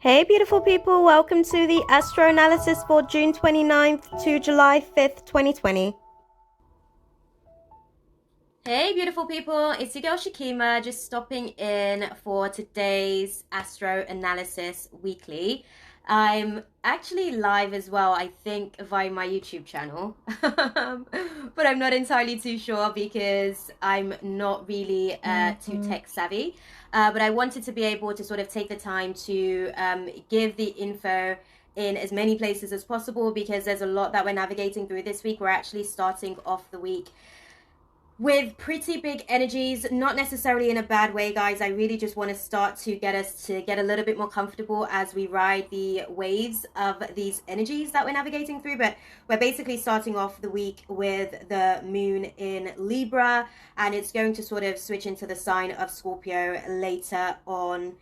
Hey beautiful people, welcome to the Astro Analysis for June 29th to July 5th, 2020. Hey beautiful people, it's your girl Shakima just stopping in for today's Astro Analysis Weekly. I'm actually live as well, I think, via my YouTube channel. But I'm not entirely too sure because I'm not really too tech savvy. But I wanted to be able to sort of take the time to give the info in as many places as possible because there's a lot that we're navigating through this week. We're actually starting off the week with pretty big energies, not necessarily in a bad way, guys. I really just want to start to get us to get a little bit more comfortable as we ride the waves of these energies that we're navigating through. But we're basically starting off the week with the moon in Libra, and it's going to sort of switch into the sign of Scorpio later on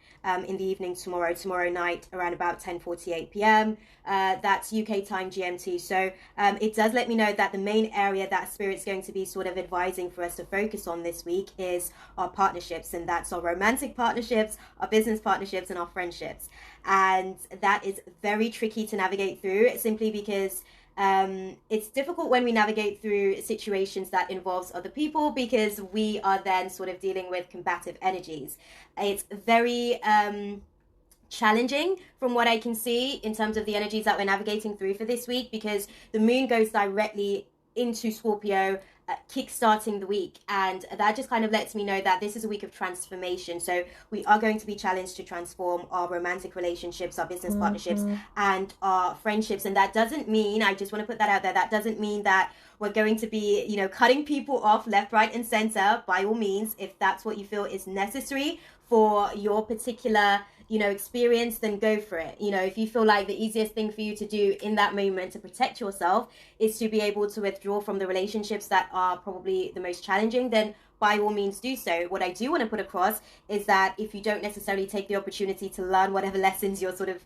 in the evening tomorrow night around about 10:48 p.m. That's UK time GMT. So it does let me know that the main area that Spirit's going to be sort of advising for us to focus on this week is our partnerships, and that's our romantic partnerships, our business partnerships, and our friendships. And that is very tricky to navigate through simply because it's difficult when we navigate through situations that involves other people because we are then sort of dealing with combative energies. It's very challenging from what I can see in terms of the energies that we're navigating through for this week because the moon goes directly into Scorpio, kick-starting the week, and that just kind of lets me know that this is a week of transformation. So we are going to be challenged to transform our romantic relationships, our business partnerships, and our friendships. And that doesn't mean, I just want to put that out there, that doesn't mean that we're going to be, cutting people off left, right, and center. By all means, if that's what you feel is necessary for your particular experience, then go for it. If you feel like the easiest thing for you to do in that moment to protect yourself is to be able to withdraw from the relationships that are probably the most challenging, then by all means do so. What I do want to put across is that if you don't necessarily take the opportunity to learn whatever lessons you're sort of,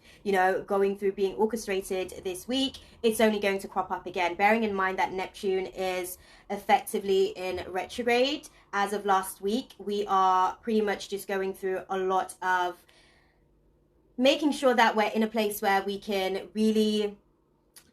going through being orchestrated this week, it's only going to crop up again. Bearing in mind that Neptune is effectively in retrograde as of last week, we are pretty much just going through a lot of making sure that we're in a place where we can really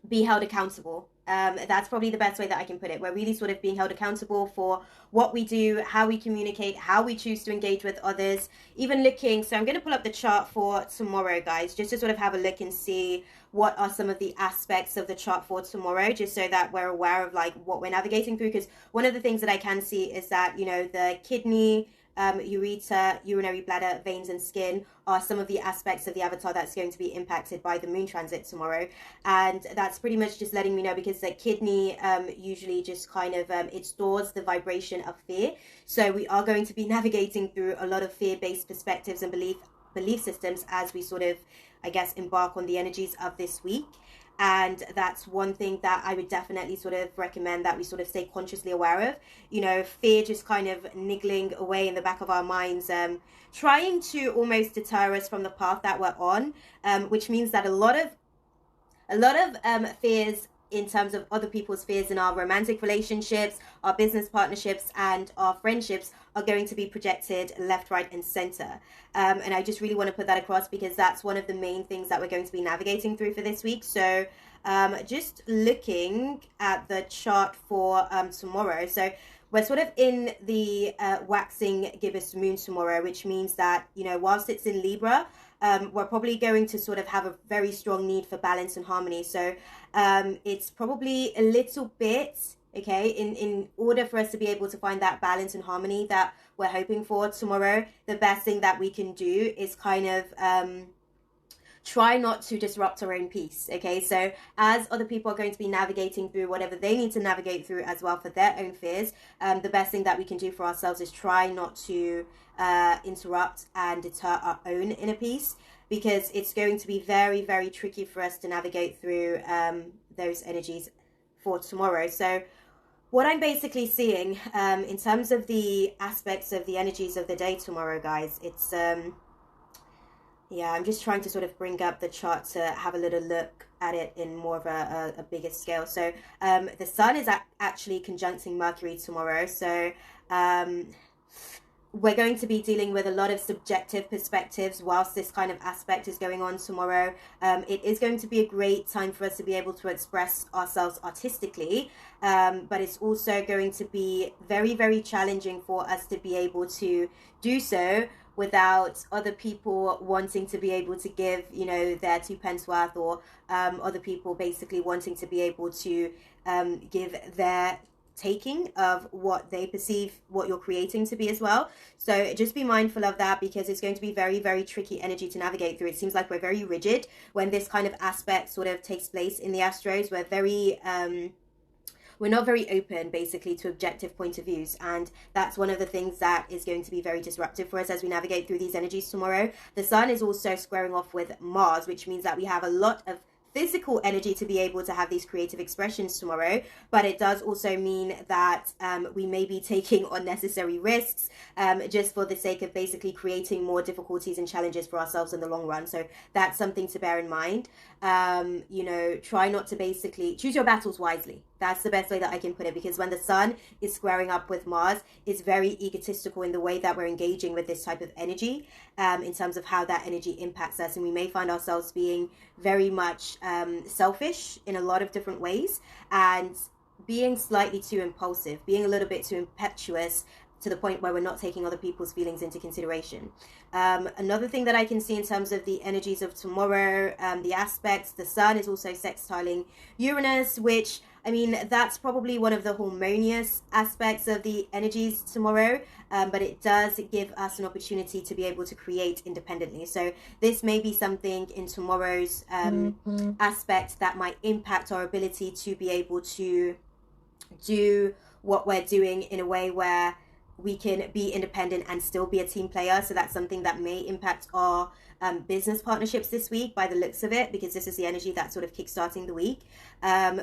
be held accountable. That's probably the best way that I can put it. We're really sort of being held accountable for what we do, how we communicate, how we choose to engage with others. Even looking, so I'm going to pull up the chart for tomorrow, guys, just to sort of have a look and see what are some of the aspects of the chart for tomorrow, just so that we're aware of like what we're navigating through. Because one of the things that I can see is that, the kidney, ureter, urinary bladder, veins, and skin are some of the aspects of the avatar that's going to be impacted by the moon transit tomorrow. And that's pretty much just letting me know because the kidney usually just kind of it stores the vibration of fear. So we are going to be navigating through a lot of fear-based perspectives and belief systems as we sort of, I guess, embark on the energies of this week. And that's one thing that I would definitely sort of recommend that we sort of stay consciously aware of. Fear just kind of niggling away in the back of our minds, trying to almost deter us from the path that we're on, which means that a lot of fears in terms of other people's fears in our romantic relationships, our business partnerships, and our friendships are going to be projected left, right, and center. And I just really want to put that across because that's one of the main things that we're going to be navigating through for this week. So just looking at the chart for tomorrow. So we're sort of in the waxing gibbous moon tomorrow, which means that, whilst it's in Libra, we're probably going to sort of have a very strong need for balance and harmony. So it's probably a little bit, okay, in order for us to be able to find that balance and harmony that we're hoping for tomorrow, the best thing that we can do is kind of try not to disrupt our own peace. Okay, so as other people are going to be navigating through whatever they need to navigate through as well for their own fears, the best thing that we can do for ourselves is try not to interrupt and deter our own inner peace, because it's going to be very, very tricky for us to navigate through those energies for tomorrow. So what I'm basically seeing in terms of the aspects of the energies of the day tomorrow, guys, it's yeah, I'm just trying to sort of bring up the chart to have a little look at it in more of a bigger scale. So the sun is actually conjuncting Mercury tomorrow. So we're going to be dealing with a lot of subjective perspectives whilst this kind of aspect is going on tomorrow. It is going to be a great time for us to be able to express ourselves artistically, but it's also going to be very, very challenging for us to be able to do so without other people wanting to be able to give, you know, their 2 pence worth, or other people basically wanting to be able to give their taking of what they perceive what you're creating to be as well. So just be mindful of that, because it's going to be very, very tricky energy to navigate through. It seems like we're very rigid when this kind of aspect sort of takes place in the Astros. We're not very open basically to objective point of views, and that's one of the things that is going to be very disruptive for us as we navigate through these energies tomorrow. The sun is also squaring off with Mars, which means that we have a lot of physical energy to be able to have these creative expressions tomorrow, but it does also mean that we may be taking unnecessary risks just for the sake of basically creating more difficulties and challenges for ourselves in the long run. So that's something to bear in mind. You know, try not to basically choose your battles wisely. That's the best way that I can put it, because when the sun is squaring up with Mars, it's very egotistical in the way that we're engaging with this type of energy, in terms of how that energy impacts us. And we may find ourselves being very much selfish in a lot of different ways, and being slightly too impulsive, being a little bit too impetuous, to the point where we're not taking other people's feelings into consideration. Another thing that I can see in terms of the energies of tomorrow, the aspects, the sun is also sextiling Uranus, which, I mean, that's probably one of the harmonious aspects of the energies tomorrow, but it does give us an opportunity to be able to create independently. So this may be something in tomorrow's aspect that might impact our ability to be able to do what we're doing in a way where we can be independent and still be a team player. So that's something that may impact our business partnerships this week by the looks of it, because this is the energy that's sort of kickstarting the week.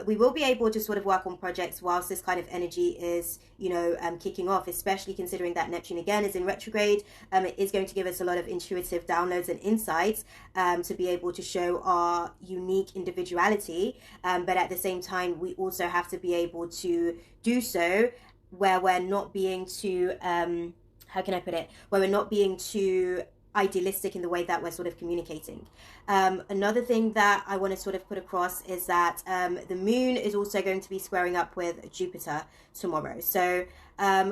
We will be able to sort of work on projects whilst this kind of energy is, you know, kicking off, especially considering that Neptune again is in retrograde. It is going to give us a lot of intuitive downloads and insights to be able to show our unique individuality. But at the same time, we also have to be able to do so where we're not being too, how can I put it, where we're not being too idealistic in the way that we're sort of communicating. Another thing that I want to sort of put across is that the moon is also going to be squaring up with Jupiter tomorrow. So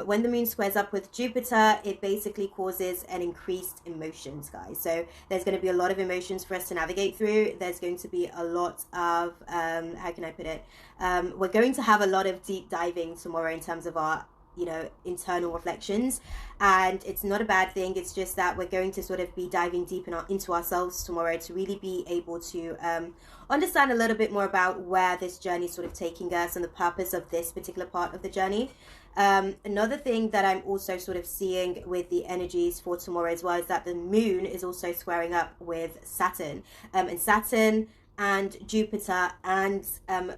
when the moon squares up with Jupiter, it basically causes an increased emotions, guys. So there's going to be a lot of emotions for us to navigate through. There's going to be a lot of, how can I put it? We're going to have a lot of deep diving tomorrow in terms of our, you know, internal reflections, and it's not a bad thing. It's just that we're going to sort of be diving deep into ourselves tomorrow to really be able to understand a little bit more about where this journey is sort of taking us and the purpose of this particular part of the journey. Another thing that I'm also sort of seeing with the energies for tomorrow as well is that the moon is also squaring up with Saturn, and Saturn and Jupiter and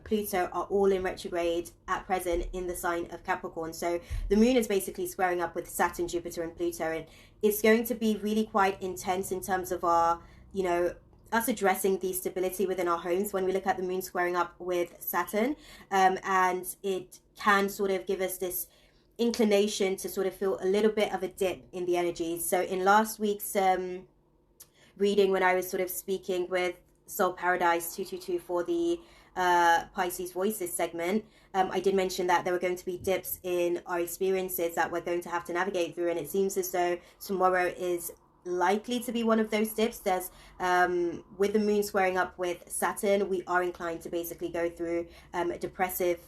Pluto are all in retrograde at present in the sign of Capricorn. So the moon is basically squaring up with Saturn, Jupiter and Pluto, and it's going to be really quite intense in terms of our, you know, us addressing the stability within our homes when we look at the moon squaring up with Saturn, and it can sort of give us this inclination to sort of feel a little bit of a dip in the energies. So in last week's reading, when I was sort of speaking with Soul Paradise 222 for the Pisces Voices segment, I did mention that there were going to be dips in our experiences that we're going to have to navigate through, and it seems as though tomorrow is likely to be one of those dips. There's with the moon squaring up with Saturn, we are inclined to basically go through depressive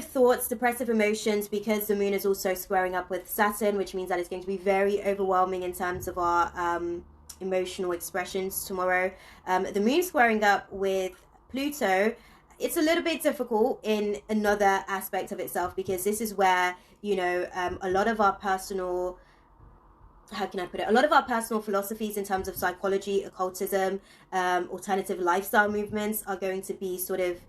thoughts, depressive emotions, because the moon is also squaring up with Saturn, which means that it's going to be very overwhelming in terms of our emotional expressions tomorrow. The moon squaring up with Pluto, it's a little bit difficult in another aspect of itself, because this is where, you know, a lot of our personal, how can I put it, a lot of our personal philosophies in terms of psychology, occultism, alternative lifestyle movements are going to be sort of,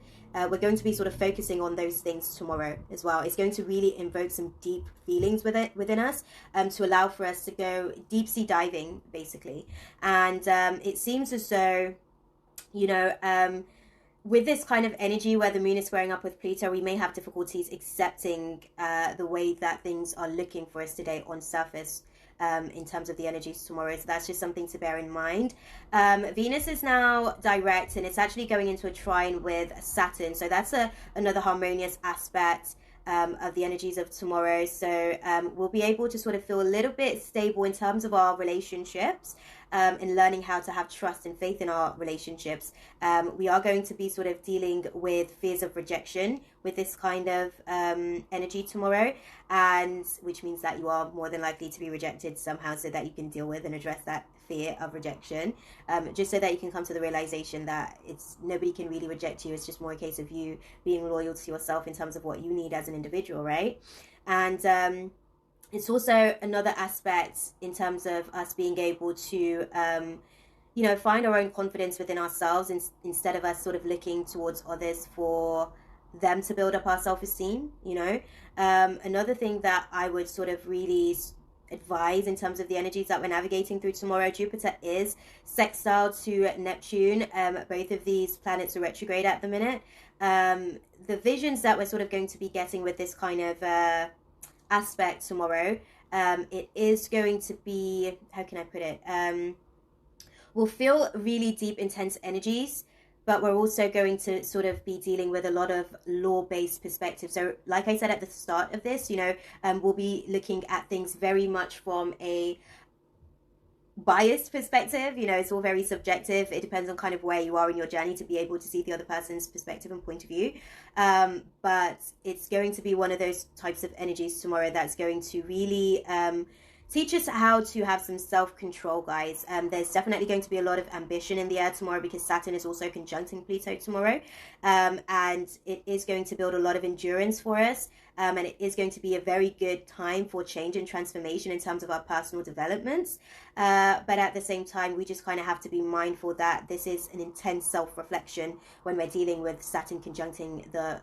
we're going to be sort of focusing on those things tomorrow as well. It's going to really invoke some deep feelings within us, to allow for us to go deep sea diving, basically. And it seems as though, you know, with this kind of energy where the moon is squaring up with Pluto, we may have difficulties accepting the way that things are looking for us today on surface. In terms of the energies tomorrow. So that's just something to bear in mind. Venus is now direct, and it's actually going into a trine with Saturn. So that's another harmonious aspect of the energies of tomorrow. So we'll be able to sort of feel a little bit stable in terms of our relationships. In learning how to have trust and faith in our relationships. We are going to be sort of dealing with fears of rejection with this kind of energy tomorrow, and which means that you are more than likely to be rejected somehow, so that you can deal with and address that fear of rejection, just so that you can come to the realization that nobody can really reject you. It's just more a case of you being loyal to yourself in terms of what you need as an individual, right? And it's also another aspect in terms of us being able to, find our own confidence within ourselves instead of us sort of looking towards others for them to build up our self-esteem, Another thing that I would sort of really advise in terms of the energies that we're navigating through tomorrow, Jupiter is sextile to Neptune. Both of these planets are retrograde at the minute. The visions that we're sort of going to be getting with this kind of aspect tomorrow, it is going to be, how can I put it, we'll feel really deep, intense energies, but we're also going to sort of be dealing with a lot of law-based perspectives. So like I said at the start of this, we'll be looking at things very much from a biased perspective. It's all very subjective. It depends on kind of where you are in your journey to be able to see the other person's perspective and point of view, but it's going to be one of those types of energies tomorrow that's going to really teach us how to have some self-control, guys. There's definitely going to be a lot of ambition in the air tomorrow because Saturn is also conjuncting Pluto tomorrow, and it is going to build a lot of endurance for us, and it is going to be a very good time for change and transformation in terms of our personal developments, but at the same time, we just kind of have to be mindful that this is an intense self-reflection when we're dealing with Saturn conjuncting the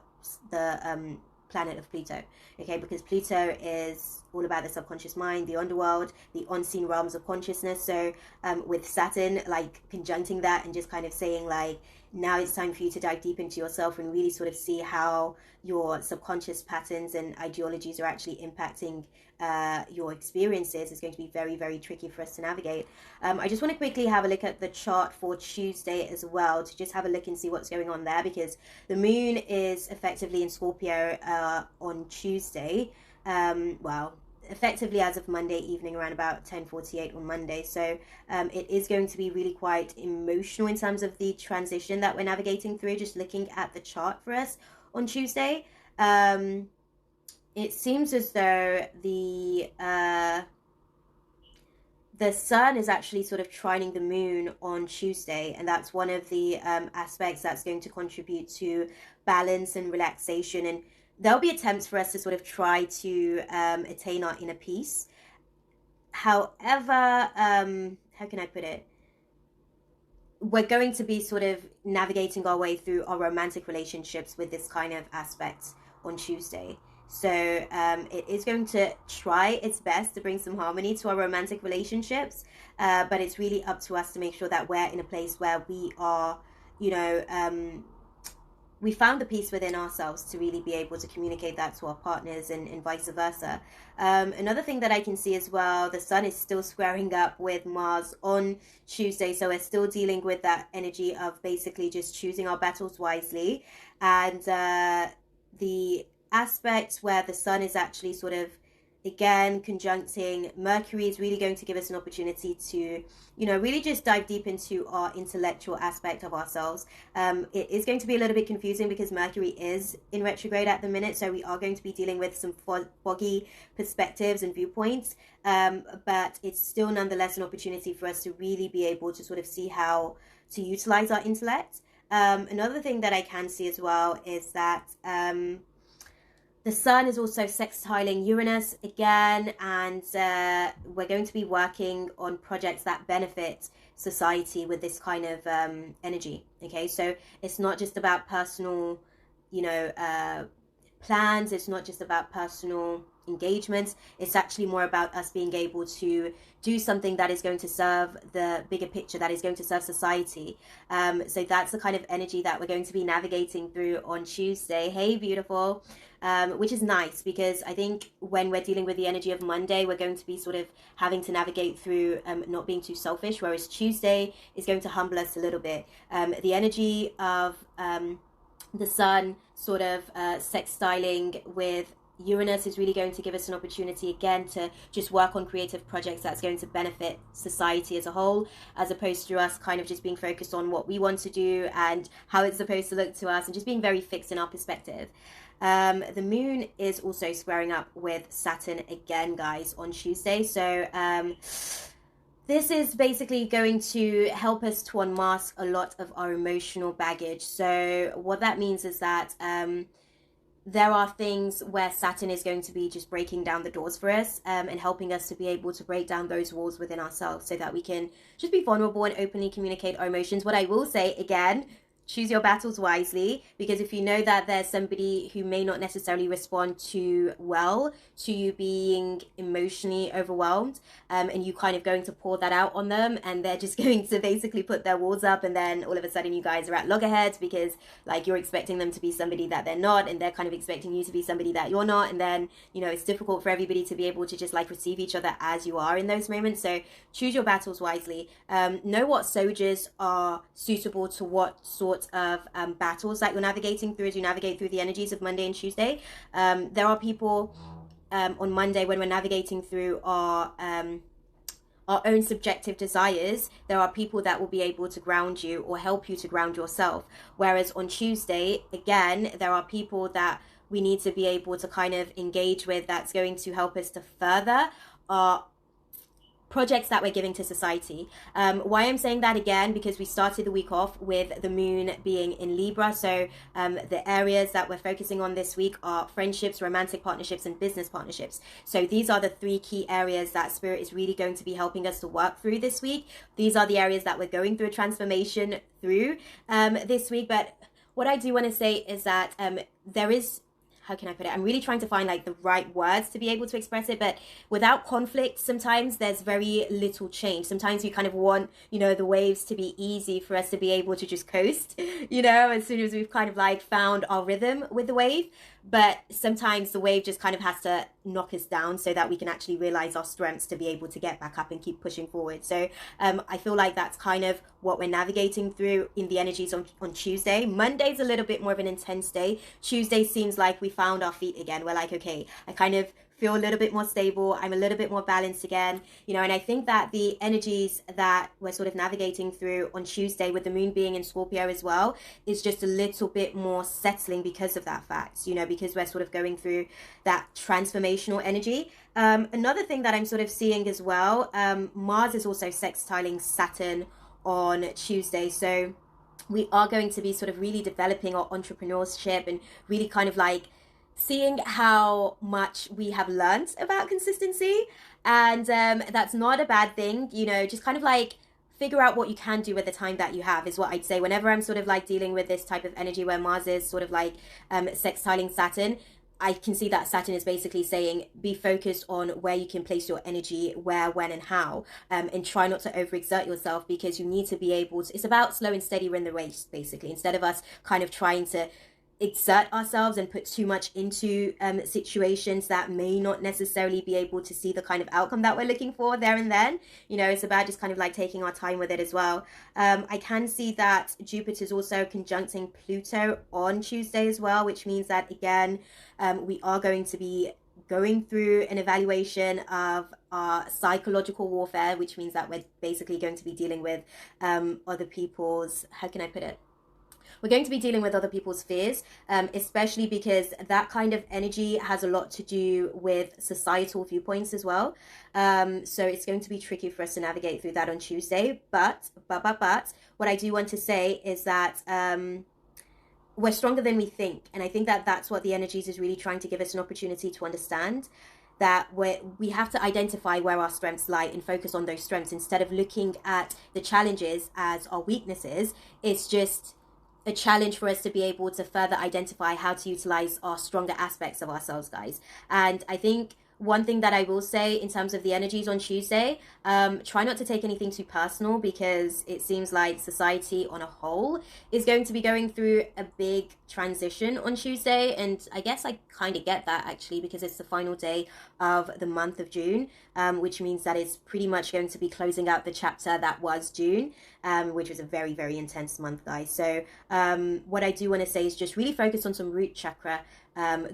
planet of Pluto, okay? Because Pluto is all about the subconscious mind, the underworld, the unseen realms of consciousness. So with Saturn like conjuncting that and just kind of saying like, now it's time for you to dive deep into yourself and really sort of see how your subconscious patterns and ideologies are actually impacting your experiences, is going to be very, very tricky for us to navigate. I just want to quickly have a look at the chart for Tuesday as well, to just have a look and see what's going on there, because the moon is effectively in Scorpio on Tuesday. Effectively as of Monday evening around about 10:48 on Monday. So it is going to be really quite emotional in terms of the transition that we're navigating through, just looking at the chart for us on Tuesday. It seems as though the sun is actually sort of trining the moon on Tuesday, and that's one of the aspects that's going to contribute to balance and relaxation, and there'll be attempts for us to sort of try to attain our inner peace. However, how can I put it? We're going to be sort of navigating our way through our romantic relationships with this kind of aspect on Tuesday. So it is going to try its best to bring some harmony to our romantic relationships, but it's really up to us to make sure that we're in a place where we are, we found the peace within ourselves to really be able to communicate that to our partners, and vice versa. Another thing that I can see as well, the sun is still squaring up with Mars on Tuesday, so we're still dealing with that energy of basically just choosing our battles wisely, and the aspect where the sun is actually sort of again conjuncting Mercury is really going to give us an opportunity to really just dive deep into our intellectual aspect of ourselves. It is going to be a little bit confusing because Mercury is in retrograde at the minute, so we are going to be dealing with some foggy perspectives and viewpoints, but it's still nonetheless an opportunity for us to really be able to sort of see how to utilize our intellect. Another thing that I can see as well is that the sun is also sextiling Uranus again, and we're going to be working on projects that benefit society with this kind of energy. Okay, so it's not just about personal, plans. It's not just about personal engagements. It's actually more about us being able to do something that is going to serve the bigger picture, that is going to serve society. So that's the kind of energy that we're going to be navigating through on Tuesday. Hey, beautiful. Which is nice, because I think when we're dealing with the energy of Monday, we're going to be sort of having to navigate through not being too selfish, whereas Tuesday is going to humble us a little bit. The energy of the sun sort of sextiling with Uranus is really going to give us an opportunity again to just work on creative projects that's going to benefit society as a whole, as opposed to us kind of just being focused on what we want to do and how it's supposed to look to us, and just being very fixed in our perspective. The moon is also squaring up with Saturn again, guys, on Tuesday. So this is basically going to help us to unmask a lot of our emotional baggage. So what that means is that there are things where Saturn is going to be just breaking down the doors for us, and helping us to be able to break down those walls within ourselves, so that we can just be vulnerable and openly communicate our emotions. What I will say again, choose your battles wisely, because if you know that there's somebody who may not necessarily respond too well to you being emotionally overwhelmed, and you kind of going to pour that out on them, and they're just going to basically put their walls up, and then all of a sudden you guys are at loggerheads, because like you're expecting them to be somebody that they're not, and they're kind of expecting you to be somebody that you're not, and then, you know, it's difficult for everybody to be able to just like receive each other as you are in those moments. So choose your battles wisely. Know what soldiers are suitable to what sort of battles that you're navigating through as you navigate through the energies of Monday and Tuesday. There are people on Monday, when we're navigating through our own subjective desires, there are people that will be able to ground you or help you to ground yourself. Whereas on Tuesday, again, there are people that we need to be able to kind of engage with, that's going to help us to further our projects that we're giving to society. Why I'm saying that again, because we started the week off with the moon being in Libra. So the areas that we're focusing on this week are friendships, romantic partnerships, and business partnerships. So these are the three key areas that Spirit is really going to be helping us to work through this week. These are the areas that we're going through a transformation through this week. But what I do want to say is that there is, how can I put it? I'm really trying to find like the right words to be able to express it, but without conflict, sometimes there's very little change. Sometimes we kind of want, you know, the waves to be easy for us to be able to just coast, you know, as soon as we've kind of like found our rhythm with the wave. But sometimes the wave just kind of has to knock us down so that we can actually realize our strengths to be able to get back up and keep pushing forward. So I feel like that's kind of what we're navigating through in the energies on Tuesday. Monday's a little bit more of an intense day. Tuesday seems like we found our feet again. We're like, okay, I kind of feel a little bit more stable. I'm a little bit more balanced again, you know, and I think that the energies that we're sort of navigating through on Tuesday, with the moon being in Scorpio as well, is just a little bit more settling because of that fact, you know, because we're sort of going through that transformational energy. Another thing that I'm sort of seeing as well, Mars is also sextiling Saturn on Tuesday. So we are going to be sort of really developing our entrepreneurship and really kind of like seeing how much we have learned about consistency. And that's not a bad thing, you know, just kind of like figure out what you can do with the time that you have is what I'd say. Whenever I'm sort of like dealing with this type of energy where Mars is sort of like sextiling Saturn, I can see that Saturn is basically saying be focused on where you can place your energy, where, when, and how, and try not to overexert yourself, because you need to be able to, it's about slow and steady in the race, basically, instead of us kind of trying to exert ourselves and put too much into situations that may not necessarily be able to see the kind of outcome that we're looking for there and then. You know, it's about just kind of like taking our time with it as well. I can see that Jupiter's also conjuncting Pluto on Tuesday as well, which means that again, we are going to be going through an evaluation of our psychological warfare, which means that we're basically going to be dealing with other people's, how can I put it? We're going to be dealing with other people's fears, especially because that kind of energy has a lot to do with societal viewpoints as well. So it's going to be tricky for us to navigate through that on Tuesday. But what I do want to say is that we're stronger than we think. And I think that that's what the energies is really trying to give us an opportunity to understand, that we have to identify where our strengths lie and focus on those strengths instead of looking at the challenges as our weaknesses. It's just a challenge for us to be able to further identify how to utilize our stronger aspects of ourselves, guys. And I think one thing that I will say in terms of the energies on Tuesday, try not to take anything too personal, because it seems like society on a whole is going to be going through a big transition on Tuesday. And I guess I kind of get that, actually, because it's the final day of the month of June, which means that it's pretty much going to be closing out the chapter that was June, which was a very, very intense month, guys. So what I do want to say is just really focus on some root chakra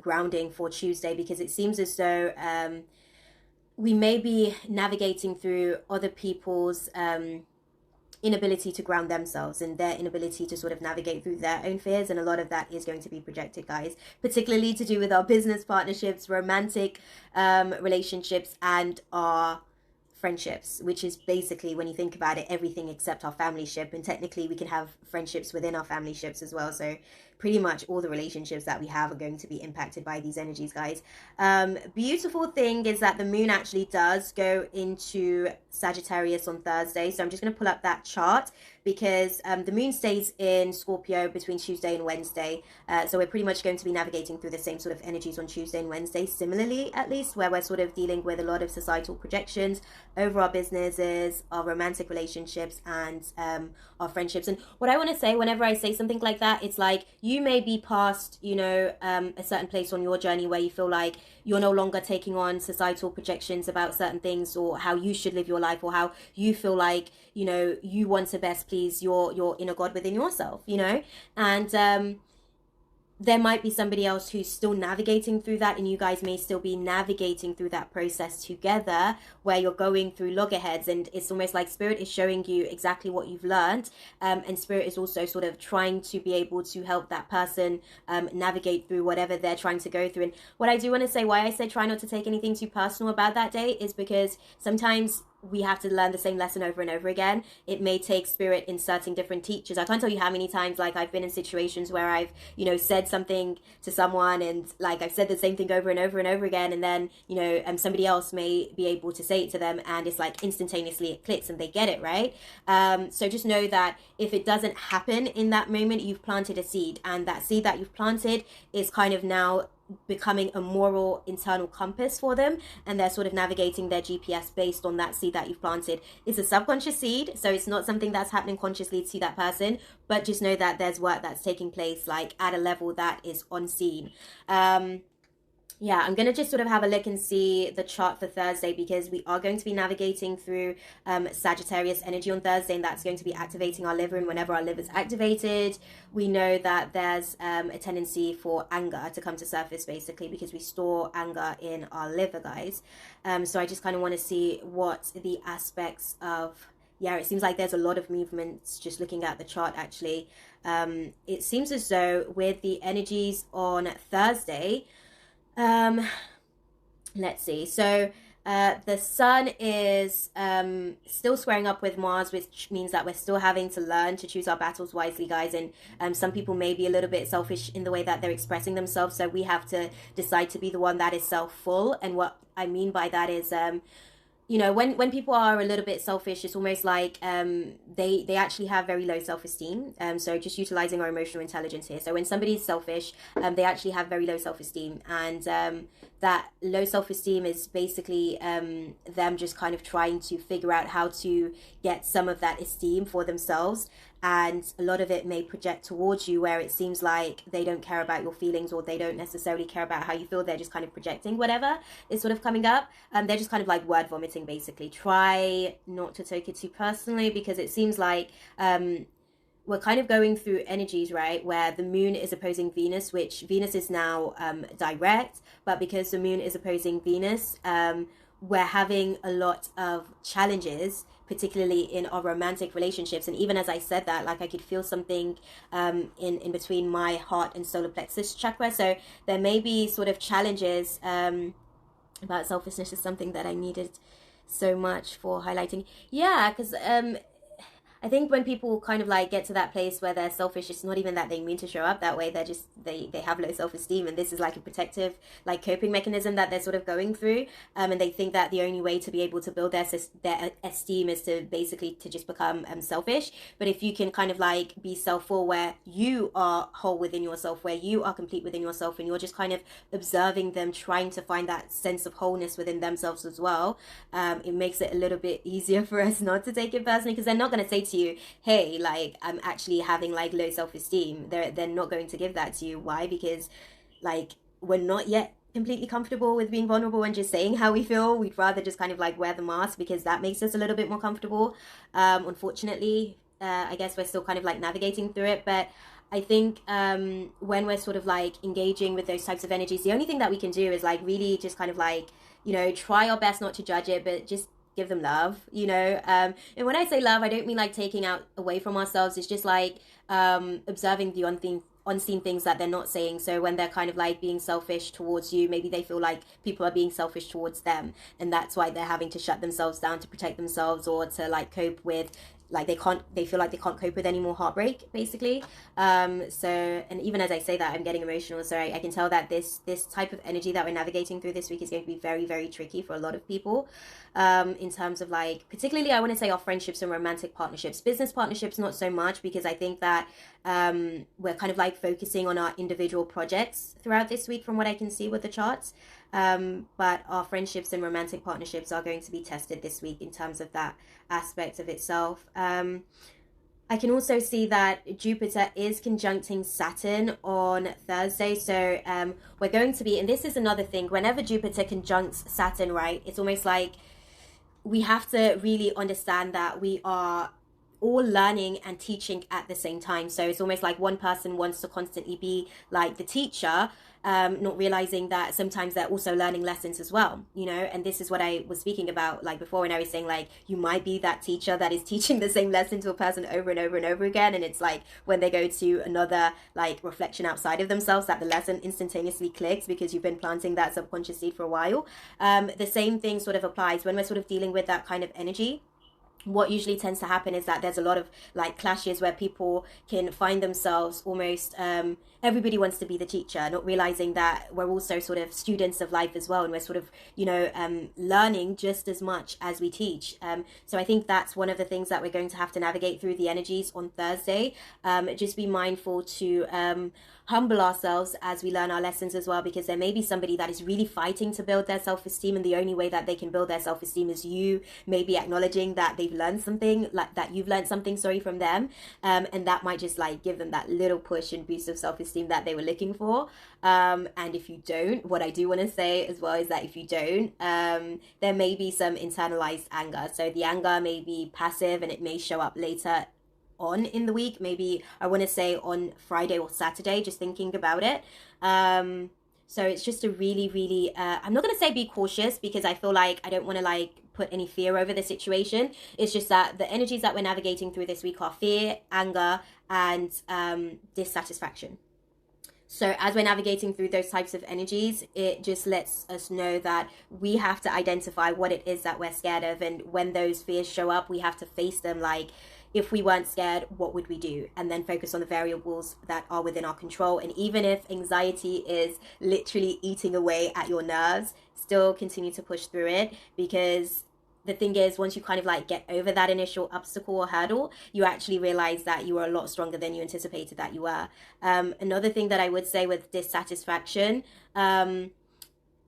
grounding for Tuesday, because it seems as though we may be navigating through other people's inability to ground themselves and their inability to sort of navigate through their own fears. And a lot of that is going to be projected, guys, particularly to do with our business partnerships, romantic relationships, and our friendships, which is basically, when you think about it, everything except our family ship. And technically we can have friendships within our family ships as well. So pretty much all the relationships that we have are going to be impacted by these energies, guys. Beautiful thing is that the moon actually does go into Sagittarius on Thursday. So I'm just going to pull up that chart, because the moon stays in Scorpio between Tuesday and Wednesday. So we're pretty much going to be navigating through the same sort of energies on Tuesday and Wednesday, similarly, at least, where we're sort of dealing with a lot of societal projections over our businesses, our romantic relationships, and our friendships. And what I want to say whenever I say something like that, it's like, you may be past, a certain place on your journey where you feel like you're no longer taking on societal projections about certain things, or how you should live your life, or how you feel like, you want to best please your inner God within yourself, and there might be somebody else who's still navigating through that, and you guys may still be navigating through that process together, where you're going through loggerheads. And it's almost like Spirit is showing you exactly what you've learned, and Spirit is also sort of trying to be able to help that person navigate through whatever they're trying to go through. And what I do want to say, why I say try not to take anything too personal about that day, is because sometimes we have to learn the same lesson over and over again. It may take Spirit inserting different teachers. I can't tell you how many times, like, I've been in situations where I've, said something to someone, and like I've said the same thing over and over and over again, and then, somebody else may be able to say it to them, and it's like instantaneously it clicks and they get it, right? So just know that if it doesn't happen in that moment, you've planted a seed, and that seed that you've planted is kind of now becoming a moral internal compass for them, and they're sort of navigating their GPS based on that seed that you've planted. It's a subconscious seed, so it's not something that's happening consciously to that person, but just know that there's work that's taking place, like, at a level that is unseen. Yeah, I'm going to just sort of have a look and see the chart for Thursday, because we are going to be navigating through Sagittarius energy on Thursday, and that's going to be activating our liver. And whenever our liver is activated, we know that there's a tendency for anger to come to surface, basically, because we store anger in our liver, guys. So I just kind of want to see what the aspects of... Yeah, it seems like there's a lot of movements just looking at the chart, actually. It seems as though with the energies on Thursday... let's see. So the sun is still squaring up with Mars, which means that we're still having to learn to choose our battles wisely, guys. And some people may be a little bit selfish in the way that they're expressing themselves, so we have to decide to be the one that is self-full. And what I mean by that is when people are a little bit selfish, it's almost like they actually have very low self-esteem. So just utilizing our emotional intelligence here. So when somebody's selfish, they actually have very low self-esteem, and that low self-esteem is basically them just kind of trying to figure out how to get some of that esteem for themselves. And a lot of it may project towards you, where it seems like they don't care about your feelings, or they don't necessarily care about how you feel. They're just kind of projecting whatever is sort of coming up. They're just kind of like word vomiting, basically. Try not to take it too personally, because it seems like we're kind of going through energies, right, where the moon is opposing Venus, which Venus is now direct, but because the moon is opposing Venus, we're having a lot of challenges, particularly in our romantic relationships. And even as I said that, like, I could feel something in between my heart and solar plexus chakra. So there may be sort of challenges about selfishness, is something that I needed so much for highlighting. Yeah, because I think when people kind of like get to that place where they're selfish, it's not even that they mean to show up that way. They're just, they have low self-esteem, and this is like a protective, like coping mechanism that they're sort of going through. And they think that the only way to be able to build their esteem is to basically to just become selfish. But if you can kind of like be self-full, where you are whole within yourself, where you are complete within yourself, and you're just kind of observing them trying to find that sense of wholeness within themselves as well, it makes it a little bit easier for us not to take it personally, because they're not going to say to you, hey, like, I'm actually having like low self-esteem. They're not going to give that to you. Why? Because like, we're not yet completely comfortable with being vulnerable and just saying how we feel. We'd rather just kind of like wear the mask because that makes us a little bit more comfortable. Unfortunately, I guess we're still kind of like navigating through it. But I think when we're sort of like engaging with those types of energies, the only thing that we can do is like really just kind of like, try our best not to judge it, but just give them love, and when I say love, I don't mean like taking out away from ourselves. It's just like observing the unseen things that they're not saying. So when they're kind of like being selfish towards you, maybe they feel like people are being selfish towards them, and that's why they're having to shut themselves down to protect themselves, or to like cope with, like, they feel like they can't cope with any more heartbreak, basically. And even as I say that, I'm getting emotional. So I can tell that this type of energy that we're navigating through this week is going to be very, very tricky for a lot of people, in terms of like, particularly I want to say our friendships and romantic partnerships. Business partnerships not so much, because I think that we're kind of like focusing on our individual projects throughout this week from what I can see with the charts. But our friendships and romantic partnerships are going to be tested this week in terms of that aspect of itself. I can also see that Jupiter is conjuncting Saturn on Thursday. So we're going to be, and this is another thing, whenever Jupiter conjuncts Saturn, right, it's almost like we have to really understand that we are all learning and teaching at the same time. So it's almost like one person wants to constantly be like the teacher, not realizing that sometimes they're also learning lessons as well, and this is what I was speaking about like before, when I was saying like, you might be that teacher that is teaching the same lesson to a person over and over and over again, and it's like when they go to another like reflection outside of themselves, that the lesson instantaneously clicks because you've been planting that subconscious seed for a while. The same thing sort of applies when we're sort of dealing with that kind of energy. What usually tends to happen is that there's a lot of like clashes where people can find themselves almost everybody wants to be the teacher, not realizing that we're also sort of students of life as well, and we're sort of learning just as much as we teach. So I think that's one of the things that we're going to have to navigate through the energies on Thursday. Just be mindful to humble ourselves as we learn our lessons as well, because there may be somebody that is really fighting to build their self-esteem, and the only way that they can build their self-esteem is you maybe acknowledging that they've learned something, like that you've learned something, from them, and that might just like give them that little push and boost of self-esteem that they were looking for. And if you don't, what I do want to say as well is that if you don't, there may be some internalized anger. So the anger may be passive, and it may show up later on in the week, maybe I want to say on Friday or Saturday, just thinking about it. So it's just a really, really I'm not going to say be cautious, because I feel like I don't want to like put any fear over the situation. It's just that the energies that we're navigating through this week are fear, anger, and dissatisfaction. So as we're navigating through those types of energies, it just lets us know that we have to identify what it is that we're scared of, and when those fears show up, we have to face them. Like, if we weren't scared, what would we do? And then focus on the variables that are within our control. And even if anxiety is literally eating away at your nerves, still continue to push through it, because the thing is, once you kind of like get over that initial obstacle or hurdle, you actually realize that you are a lot stronger than you anticipated that you were. Another thing that I would say with dissatisfaction,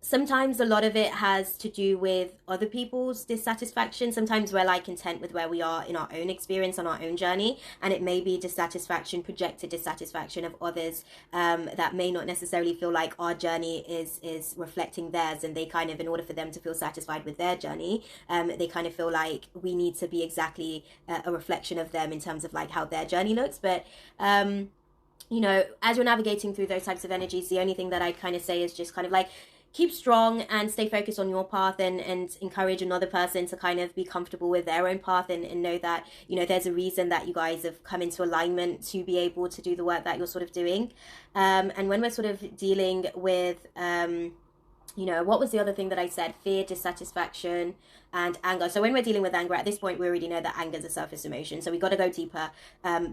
sometimes a lot of it has to do with other people's dissatisfaction. Sometimes we're like content with where we are in our own experience, on our own journey, and it may be dissatisfaction, projected dissatisfaction of others, that may not necessarily feel like our journey is reflecting theirs, and they kind of, in order for them to feel satisfied with their journey, they kind of feel like we need to be exactly a reflection of them in terms of like how their journey looks. But as you're navigating through those types of energies, the only thing that I kind of say is just kind of like, keep strong and stay focused on your path, and encourage another person to kind of be comfortable with their own path, and know that, there's a reason that you guys have come into alignment to be able to do the work that you're sort of doing. And when we're sort of dealing with, what was the other thing that I said? Fear, dissatisfaction, and anger. So when we're dealing with anger, at this point, we already know that anger is a surface emotion. So we got to go deeper,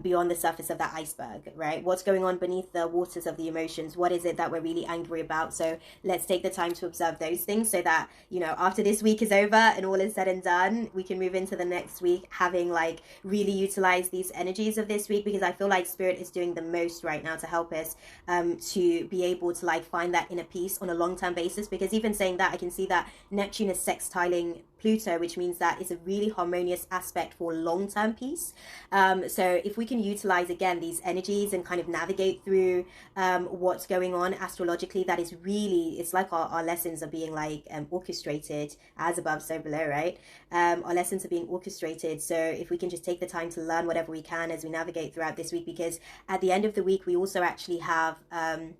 beyond the surface of that iceberg, right? What's going on beneath the waters of the emotions? What is it that we're really angry about? So let's take the time to observe those things so that, you know, after this week is over and all is said and done, we can move into the next week having like really utilized these energies of this week, because I feel like Spirit is doing the most right now to help us to be able to like find that inner peace on a long-term basis. Because even saying that, I can see that Neptune is sextiling Pluto, which means that it's a really harmonious aspect for long-term peace. So if we can utilize again these energies and kind of navigate through what's going on astrologically, that is really, it's like our lessons are being like orchestrated, as above so below, right? Our lessons are being orchestrated. So if we can just take the time to learn whatever we can as we navigate throughout this week, because at the end of the week we also actually have a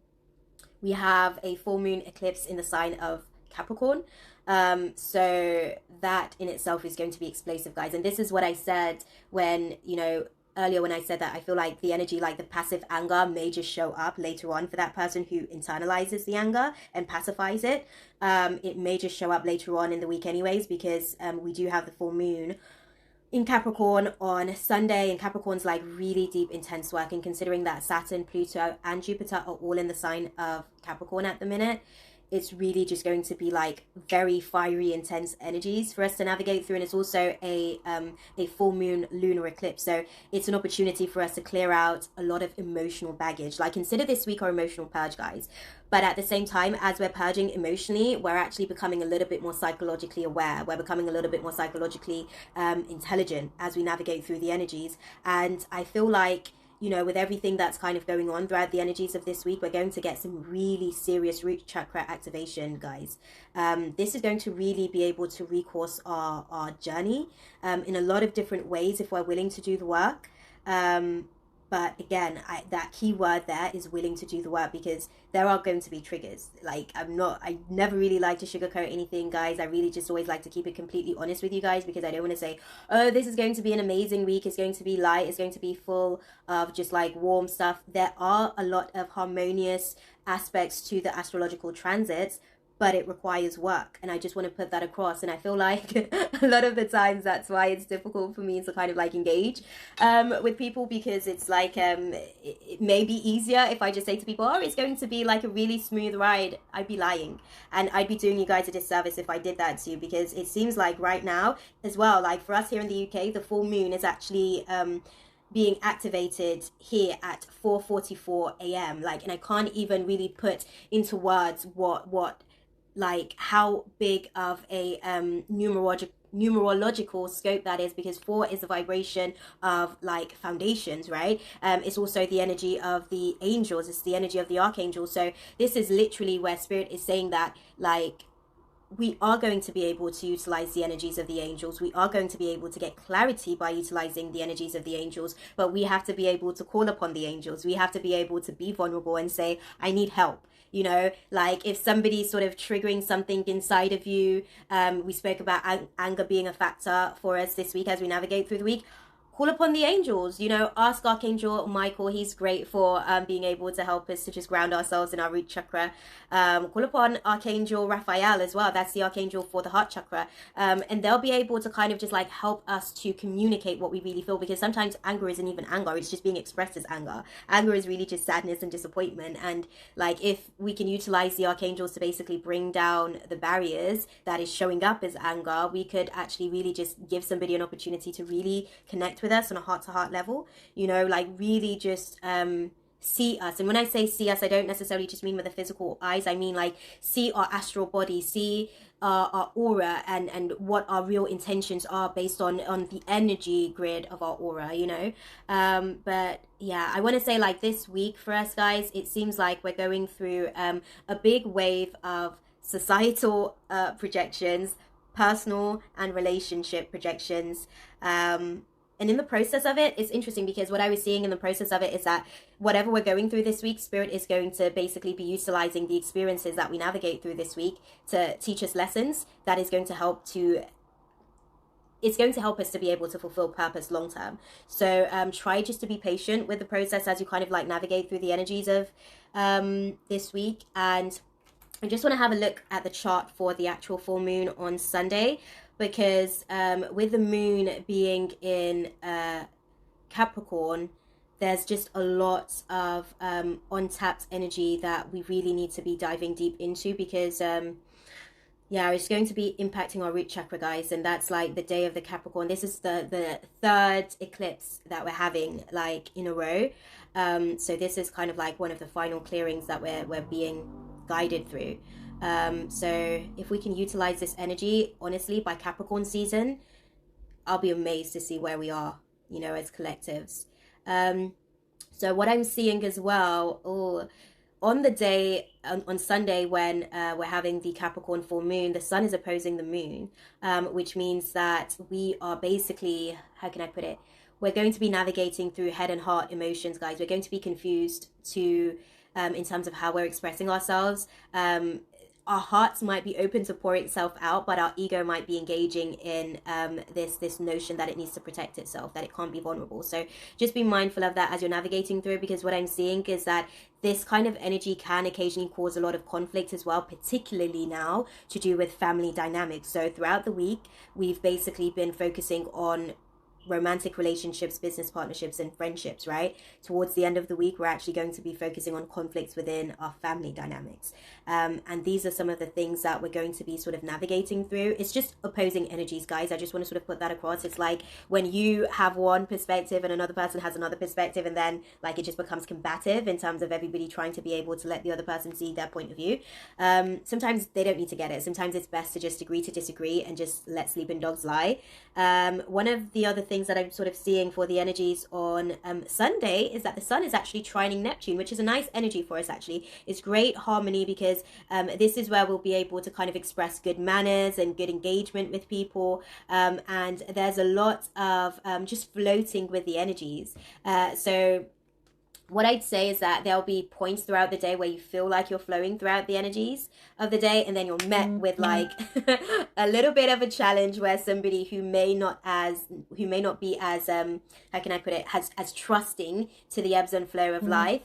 full moon eclipse in the sign of Capricorn. So that in itself is going to be explosive, guys. And this is what I said when, you know, earlier when I said that I feel like the energy, like the passive anger, may just show up later on for that person who internalizes the anger and pacifies it. It may just show up later on in the week anyways, because we do have the full moon in Capricorn on Sunday, and Capricorn's like really deep, intense work. And considering that Saturn, Pluto, and Jupiter are all in the sign of Capricorn at the minute, it's really just going to be like very fiery, intense energies for us to navigate through. And it's also a full moon lunar eclipse, so it's an opportunity for us to clear out a lot of emotional baggage. Like, consider this week our emotional purge, guys. But at the same time, as we're purging emotionally, we're actually becoming a little bit more psychologically aware. We're becoming a little bit more psychologically intelligent as we navigate through the energies. And I feel like, you know, with everything that's kind of going on throughout the energies of this week, we're going to get some really serious root chakra activation, guys. This is going to really be able to recourse our journey in a lot of different ways if we're willing to do the work. But again, that key word there is willing to do the work, because there are going to be triggers. Like, I never really like to sugarcoat anything, guys. I really just always like to keep it completely honest with you guys, because I don't want to say, oh, this is going to be an amazing week. It's going to be light. It's going to be full of just like warm stuff. There are a lot of harmonious aspects to the astrological transits, but it requires work, and I just want to put that across. And I feel like a lot of the times that's why it's difficult for me to kind of like engage with people, because it's like it may be easier if I just say to people, oh, it's going to be like a really smooth ride. I'd be lying, and I'd be doing you guys a disservice if I did that to you, because it seems like right now as well, like for us here in the UK, the full moon is actually being activated here at 4:44 a.m. like, and I can't even really put into words what like how big of a numerological scope that is, because 4 is the vibration of like foundations, right? It's also the energy of the angels, it's the energy of the archangels. So this is literally where Spirit is saying that, like, we are going to be able to utilize the energies of the angels. We are going to be able to get clarity by utilizing the energies of the angels, but we have to be able to call upon the angels. We have to be able to be vulnerable and say, I need help. You know, like if somebody's sort of triggering something inside of you, we spoke about anger being a factor for us this week as we navigate through the week. Call upon the angels, you know, ask Archangel Michael. He's great for being able to help us to just ground ourselves in our root chakra. Call upon Archangel Raphael as well. That's the Archangel for the heart chakra. And they'll be able to kind of just like help us to communicate what we really feel, because sometimes anger isn't even anger. It's just being expressed as anger. Anger is really just sadness and disappointment. And like, if we can utilize the archangels to basically bring down the barriers that is showing up as anger, we could actually really just give somebody an opportunity to really connect with us on a heart-to-heart level, you know, like really just see us. And when I say see us, I don't necessarily just mean with the physical eyes. I mean like see our astral body, see our aura, and what our real intentions are based on the energy grid of our aura, you know. But yeah, I want to say like this week for us, guys, it seems like we're going through a big wave of societal projections, personal and relationship projections. And in the process of it, it's interesting, because what I was seeing in the process of it is that whatever we're going through this week, Spirit is going to basically be utilizing the experiences that we navigate through this week to teach us lessons that is going to help to, it's going to help us to be able to fulfill purpose long term. So try just to be patient with the process as you kind of like navigate through the energies of this week. And I just want to have a look at the chart for the actual full moon on Sunday, because with the moon being in Capricorn, there's just a lot of untapped energy that we really need to be diving deep into, because yeah, it's going to be impacting our root chakra, guys, and that's like the day of the Capricorn. This is the third eclipse that we're having like in a row. So this is kind of like one of the final clearings that we're being guided through. So if we can utilize this energy, honestly, by Capricorn season, I'll be amazed to see where we are, you know, as collectives. So what I'm seeing as well, on the day on Sunday when we're having the Capricorn full moon, the sun is opposing the moon, which means that we are basically, how can I put it? We're going to be navigating through head and heart emotions, guys. We're going to be confused in terms of how we're expressing ourselves. Our hearts might be open to pour itself out, but our ego might be engaging in this notion that it needs to protect itself, that it can't be vulnerable. So just be mindful of that as you're navigating through, because what I'm seeing is that this kind of energy can occasionally cause a lot of conflict as well, particularly now to do with family dynamics. So throughout the week, we've basically been focusing on romantic relationships, business partnerships, and friendships, right? Towards the end of the week, we're actually going to be focusing on conflicts within our family dynamics. And these are some of the things that we're going to be sort of navigating through. It's just opposing energies, guys. I just want to sort of put that across. It's like when you have one perspective and another person has another perspective, and then like it just becomes combative in terms of everybody trying to be able to let the other person see their point of view. Sometimes they don't need to get it. Sometimes it's best to just agree to disagree and just let sleeping dogs lie. One of the other things that I'm sort of seeing for the energies on Sunday is that the sun is actually trining Neptune, which is a nice energy for us actually. It's great harmony, because this is where we'll be able to kind of express good manners and good engagement with people, and there's a lot of just floating with the energies. So what I'd say is that there'll be points throughout the day where you feel like you're flowing throughout the energies of the day, and then you're met with like a little bit of a challenge where somebody who may not be as how can I put it, as trusting to the ebbs and flow of life,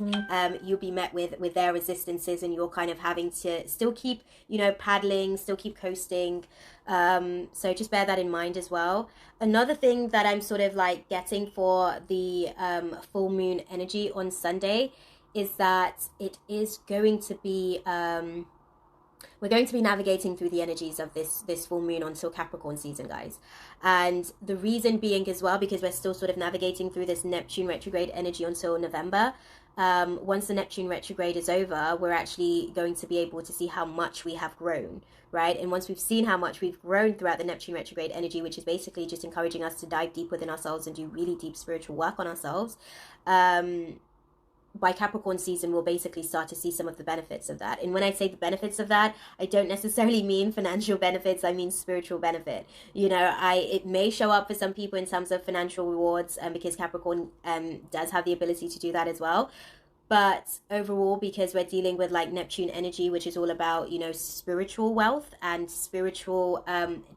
you'll be met with their resistances, and you're kind of having to still keep, you know, paddling, still keep coasting. So just bear that in mind as well. Another thing that I'm sort of like getting for the full moon energy on Sunday is that it is going to be we're going to be navigating through the energies of this full moon until Capricorn season, guys. And the reason being as well, because we're still sort of navigating through this Neptune retrograde energy until November. Once the Neptune retrograde is over, we're actually going to be able to see how much we have grown, right? And once we've seen how much we've grown throughout the Neptune retrograde energy, which is basically just encouraging us to dive deep within ourselves and do really deep spiritual work on ourselves, by Capricorn season, we'll basically start to see some of the benefits of that. And when I say the benefits of that, I don't necessarily mean financial benefits. I mean spiritual benefit. You know, it may show up for some people in terms of financial rewards, because Capricorn does have the ability to do that as well. But overall, because we're dealing with like Neptune energy, which is all about, you know, spiritual wealth and spiritual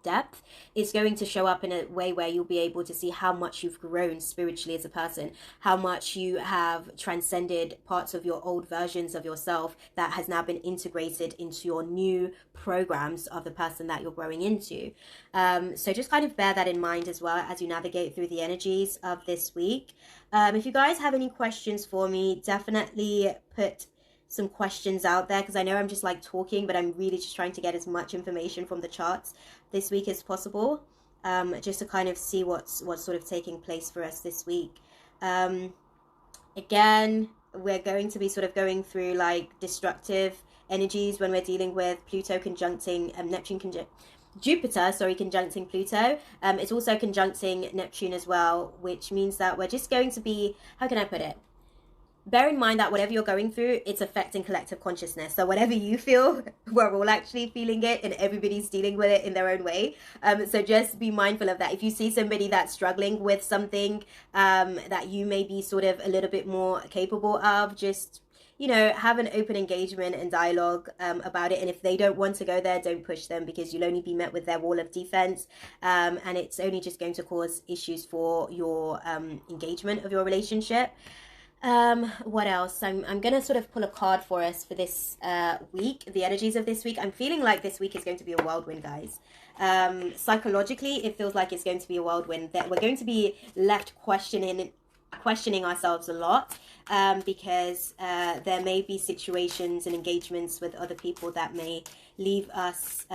depth, it's going to show up in a way where you'll be able to see how much you've grown spiritually as a person, how much you have transcended parts of your old versions of yourself that has now been integrated into your new programs of the person that you're growing into. So just kind of bear that in mind as well as you navigate through the energies of this week. If you guys have any questions for me, definitely put some questions out there, because I know I'm just like talking, but I'm really just trying to get as much information from the charts this week as possible, just to kind of see what's sort of taking place for us this week. Again, we're going to be sort of going through like destructive energies when we're dealing with Pluto conjuncting Jupiter, conjuncting Pluto. It's also conjuncting Neptune as well, which means that we're just going to be, how can I put it? Bear in mind that whatever you're going through, it's affecting collective consciousness. So whatever you feel, we're all actually feeling it, and everybody's dealing with it in their own way. So just be mindful of that. If you see somebody that's struggling with something that you may be sort of a little bit more capable of, just, you know, have an open engagement and dialogue about it. And if they don't want to go there, don't push them, because you'll only be met with their wall of defense. And it's only just going to cause issues for your engagement of your relationship. What else? I'm gonna sort of pull a card for us for this week, the energies of this week. I'm feeling like this week is going to be a whirlwind, guys. Psychologically, it feels like it's going to be a whirlwind. That we're going to be left questioning ourselves a lot, because there may be situations and engagements with other people that may leave us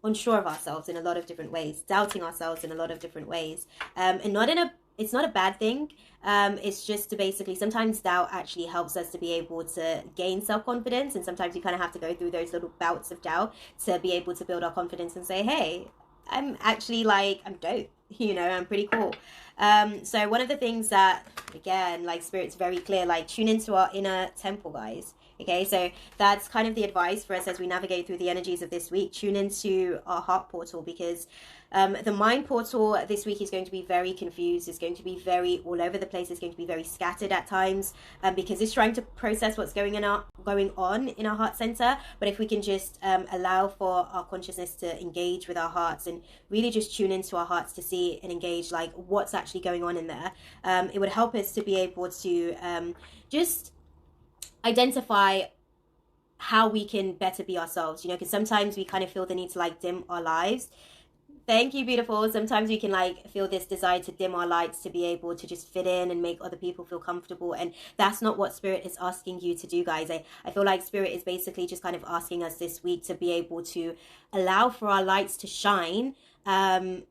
unsure of ourselves in a lot of different ways, doubting ourselves in a lot of different ways, and not in a it's not a bad thing. It's just to basically, sometimes doubt actually helps us to be able to gain self-confidence, and sometimes you kind of have to go through those little bouts of doubt to be able to build our confidence and say, hey, I'm actually like, I'm dope, I'm pretty cool. So one of the things that, again, like Spirit's very clear, like tune into our inner temple, guys. Okay, so that's kind of the advice for us as we navigate through the energies of this week. Tune into our heart portal, because the mind portal this week is going to be very confused. It's going to be very all over the place. It's going to be very scattered at times, because it's trying to process what's going on in our heart center. But if we can just allow for our consciousness to engage with our hearts and really just tune into our hearts to see and engage like what's actually going on in there, it would help us to be able to just identify how we can better be ourselves, because sometimes we kind of feel the need to like dim our lives. Thank you, beautiful. Sometimes we can like feel this desire to dim our lights to be able to just fit in and make other people feel comfortable. And that's not what Spirit is asking you to do, guys. I feel like Spirit is basically just kind of asking us this week to be able to allow for our lights to shine. And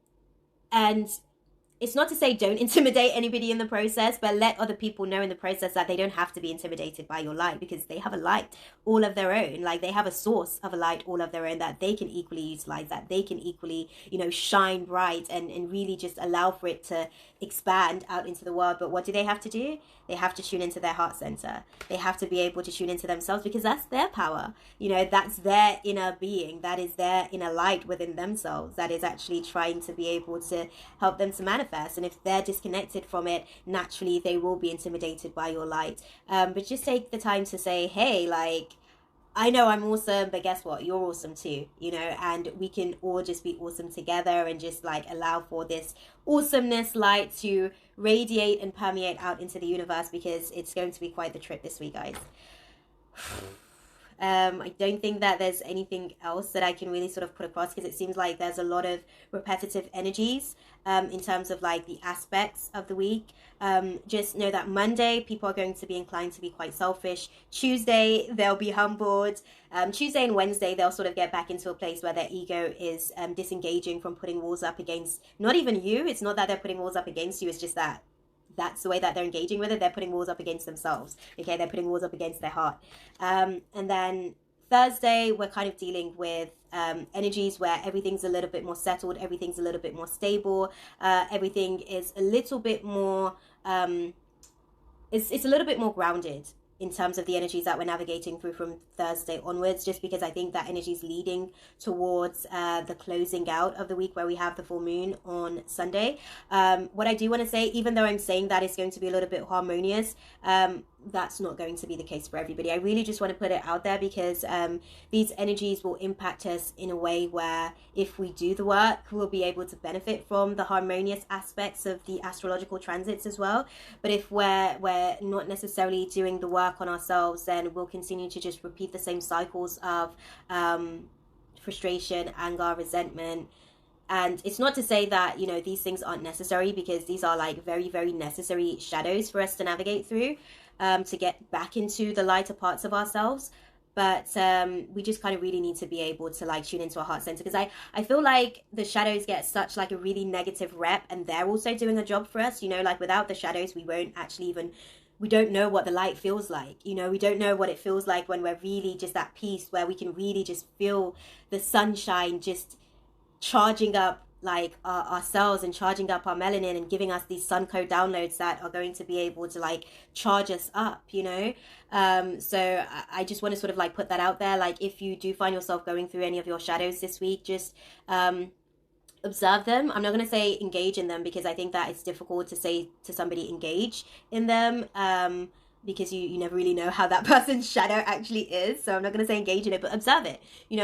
it's not to say don't intimidate anybody in the process, but let other people know in the process that they don't have to be intimidated by your light, because they have a light all of their own. Like they have a source of a light all of their own that they can equally utilize, that they can equally, shine bright and really just allow for it to expand out into the world. But what do they have to do? They have to tune into their heart center. They have to be able to tune into themselves, because that's their power. That's their inner being. That is their inner light within themselves that is actually trying to be able to help them to manifest. And if they're disconnected from it, naturally they will be intimidated by your light. But just take the time to say, hey, like, I know I'm awesome, but guess what? You're awesome too, and we can all just be awesome together and just like allow for this awesomeness light to radiate and permeate out into the universe, because it's going to be quite the trip this week, guys. I don't think that there's anything else that I can really sort of put across, because it seems like there's a lot of repetitive energies in terms of like the aspects of the week. Just know that Monday, people are going to be inclined to be quite selfish. Tuesday, they'll be humbled. Tuesday and Wednesday, they'll sort of get back into a place where their ego is disengaging from putting walls up against, not even you. It's not that they're putting walls up against you. It's just that that's the way that they're engaging with it. They're putting walls up against themselves. Okay, they're putting walls up against their heart. And then Thursday, we're kind of dealing with energies where everything's a little bit more settled, everything's a little bit more stable, everything is a little bit more, it's a little bit more grounded in terms of the energies that we're navigating through from Thursday onwards, just because I think that energy is leading towards the closing out of the week where we have the full moon on Sunday. What I do want to say, even though I'm saying that it's going to be a little bit harmonious, that's not going to be the case for everybody. I really just want to put it out there, because these energies will impact us in a way where if we do the work, we'll be able to benefit from the harmonious aspects of the astrological transits as well. But if we're not necessarily doing the work on ourselves, then we'll continue to just repeat the same cycles of frustration, anger, resentment. And it's not to say that, these things aren't necessary, because these are like very, very necessary shadows for us to navigate through, to get back into the lighter parts of ourselves. But we just kind of really need to be able to like tune into our heart center, because I feel like the shadows get such like a really negative rep, and they're also doing a job for us. Like without the shadows, we won't actually even, we don't know what the light feels like. We don't know what it feels like when we're really just at peace, where we can really just feel the sunshine just charging up like our cells and charging up our melanin and giving us these sun code downloads that are going to be able to like charge us up, so I just want to sort of like put that out there. Like if you do find yourself going through any of your shadows this week, just observe them. I'm not going to say engage in them, because I think that it's difficult to say to somebody engage in them, because you never really know how that person's shadow actually is. So I'm not going to say engage in it, but observe it.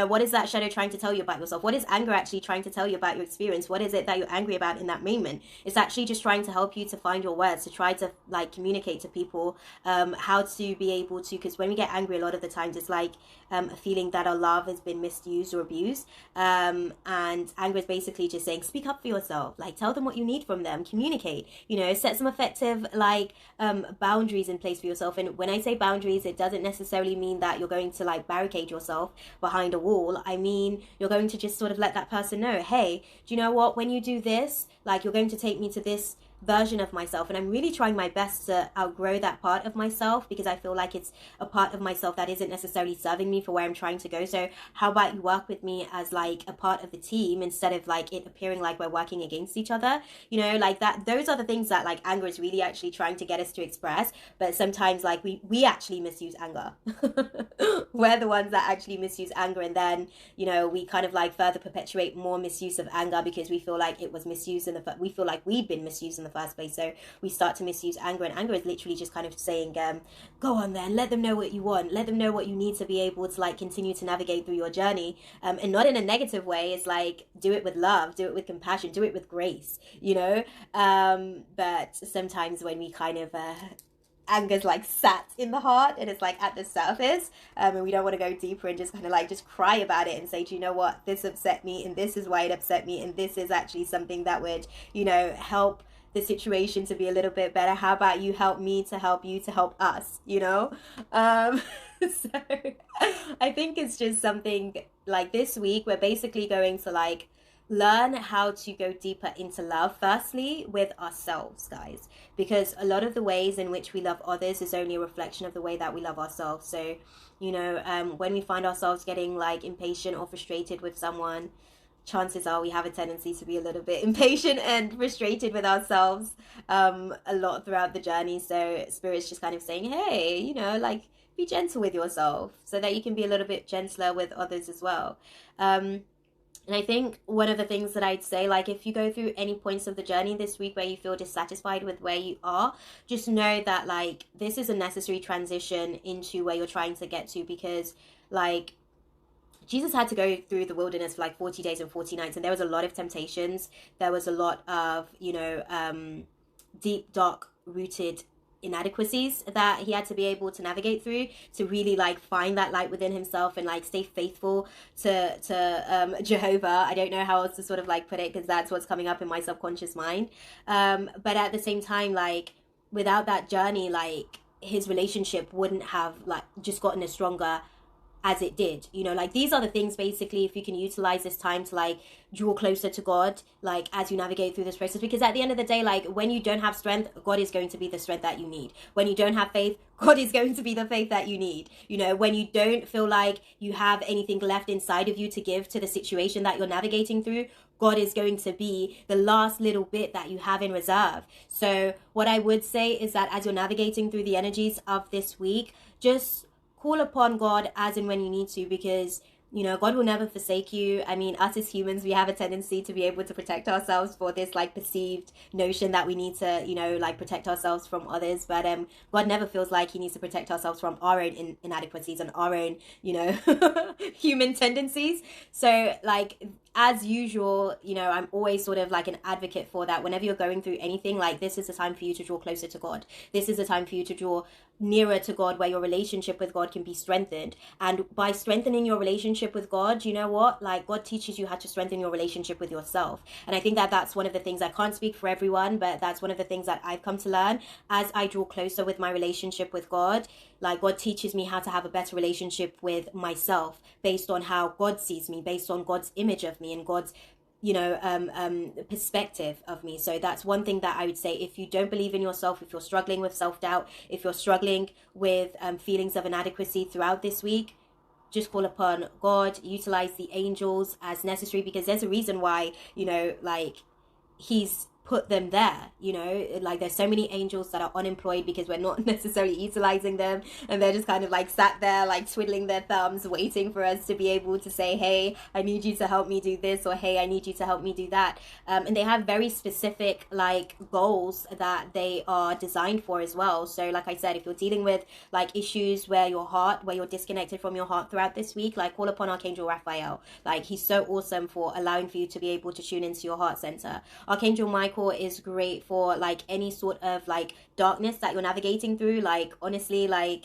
What is that shadow trying to tell you about yourself? What is anger actually trying to tell you about your experience? What is it that you're angry about in that moment? It's actually just trying to help you to find your words, to try to like communicate to people how to be able to, because when we get angry, a lot of the times it's like a feeling that our love has been misused or abused. And anger is basically just saying, speak up for yourself, like tell them what you need from them, communicate, set some effective like boundaries in place for yourself. And when I say boundaries, it doesn't necessarily mean that you're going to like barricade yourself behind a wall. I mean, you're going to just sort of let that person know, hey, do you know what, when you do this, like you're going to take me to this version of myself, and I'm really trying my best to outgrow that part of myself, because I feel like it's a part of myself that isn't necessarily serving me for where I'm trying to go. So how about you work with me as like a part of the team, instead of like it appearing like we're working against each other, like that. Those are the things that like anger is really actually trying to get us to express. But sometimes like we actually misuse anger. We're the ones that actually misuse anger, and then we kind of like further perpetuate more misuse of anger, because we feel like it was misused we feel like we've been misused in the first place. So we start to misuse anger, and anger is literally just kind of saying, go on then, let them know what you want, let them know what you need to be able to like continue to navigate through your journey, and not in a negative way. It's like, do it with love, do it with compassion, do it with grace, but sometimes when we kind of anger's like sat in the heart and it's like at the surface, and we don't want to go deeper and just kind of like just cry about it and say, do you know what, this upset me, and this is why it upset me, and this is actually something that would help the situation to be a little bit better. How about you help me to help you to help us, so I think it's just something like this week we're basically going to like learn how to go deeper into love, firstly with ourselves, guys, because a lot of the ways in which we love others is only a reflection of the way that we love ourselves. So when we find ourselves getting like impatient or frustrated with someone, chances are we have a tendency to be a little bit impatient and frustrated with ourselves a lot throughout the journey. So Spirit's just kind of saying, hey, like be gentle with yourself so that you can be a little bit gentler with others as well. And I think one of the things that I'd say, like if you go through any points of the journey this week where you feel dissatisfied with where you are, just know that like this is a necessary transition into where you're trying to get to, because like Jesus had to go through the wilderness for like 40 days and 40 nights, and there was a lot of temptations. There was a lot of, deep, dark rooted inadequacies that he had to be able to navigate through to really like find that light within himself and like stay faithful to Jehovah. I don't know how else to sort of like put it, because that's what's coming up in my subconscious mind. But at the same time, like without that journey, like his relationship wouldn't have like just gotten as stronger as it did. Like these are the things basically, if you can utilize this time to like draw closer to God, like as you navigate through this process, because at the end of the day, like when you don't have strength, God is going to be the strength that you need. When you don't have faith, God is going to be the faith that you need. When you don't feel like you have anything left inside of you to give to the situation that you're navigating through, God is going to be the last little bit that you have in reserve. So what I would say is that as you're navigating through the energies of this week, just call upon God as and when you need to, because God will never forsake you. I mean, us as humans, we have a tendency to be able to protect ourselves for this like perceived notion that we need to, like protect ourselves from others. But God never feels like he needs to protect ourselves from our own inadequacies and our own, human tendencies. So like, as usual, I'm always sort of like an advocate for that. Whenever you're going through anything, like this is a time for you to draw closer to God. This is a time for you to draw nearer to God, where your relationship with God can be strengthened. And by strengthening your relationship with God, you know what? Like God teaches you how to strengthen your relationship with yourself. And I think that that's one of the things, I can't speak for everyone, but that's one of the things that I've come to learn as I draw closer with my relationship with God. Like God teaches me how to have a better relationship with myself based on how God sees me, based on God's image of me and God's perspective of me. So that's one thing that I would say. If you don't believe in yourself, if you're struggling with self-doubt, if you're struggling with feelings of inadequacy throughout this week, just call upon God, utilize the angels as necessary, because there's a reason why, like he's put them there, you know, like there's so many angels that are unemployed because we're not necessarily utilizing them, and they're just kind of like sat there like twiddling their thumbs waiting for us to be able to say, hey, I need you to help me do this, or hey, I need you to help me do that. And they have very specific like goals that they are designed for as well. So like I said, if you're dealing with like issues where you're disconnected from your heart throughout this week, like call upon Archangel Raphael. Like he's so awesome for allowing for you to be able to tune into your heart center. Archangel Michael is great for like any sort of like darkness that you're navigating through. Like honestly, like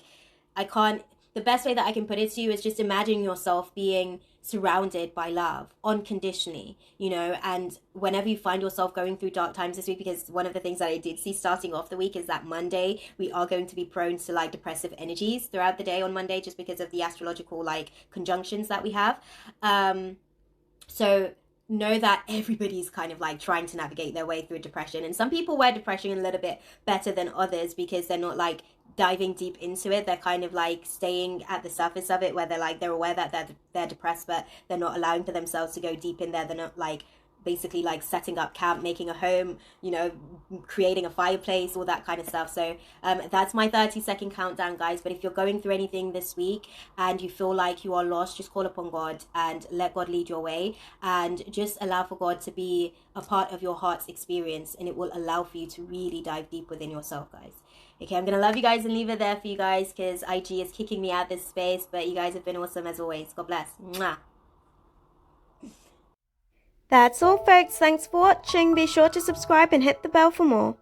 the best way that I can put it to you is just imagine yourself being surrounded by love unconditionally, you know, and whenever you find yourself going through dark times this week, because one of the things that I did see starting off the week is that Monday we are going to be prone to like depressive energies throughout the day on Monday, just because of the astrological like conjunctions that we have. So know that everybody's kind of like trying to navigate their way through depression, and some people wear depression a little bit better than others because they're not like diving deep into it. They're kind of like staying at the surface of it, where they're aware that they're depressed, but they're not allowing for themselves to go deep in there. They're not like basically like setting up camp, making a home, you know, creating a fireplace, all that kind of stuff. So that's my 30-second countdown, guys. But if you're going through anything this week and you feel like you are lost, just call upon God and let God lead your way, and just allow for God to be a part of your heart's experience, and it will allow for you to really dive deep within yourself, guys. Okay, I'm gonna love you guys and leave it there for you guys because IG is kicking me out this space, but you guys have been awesome as always. God bless. Mwah. That's all, folks. Thanks for watching. Be sure to subscribe and hit the bell for more.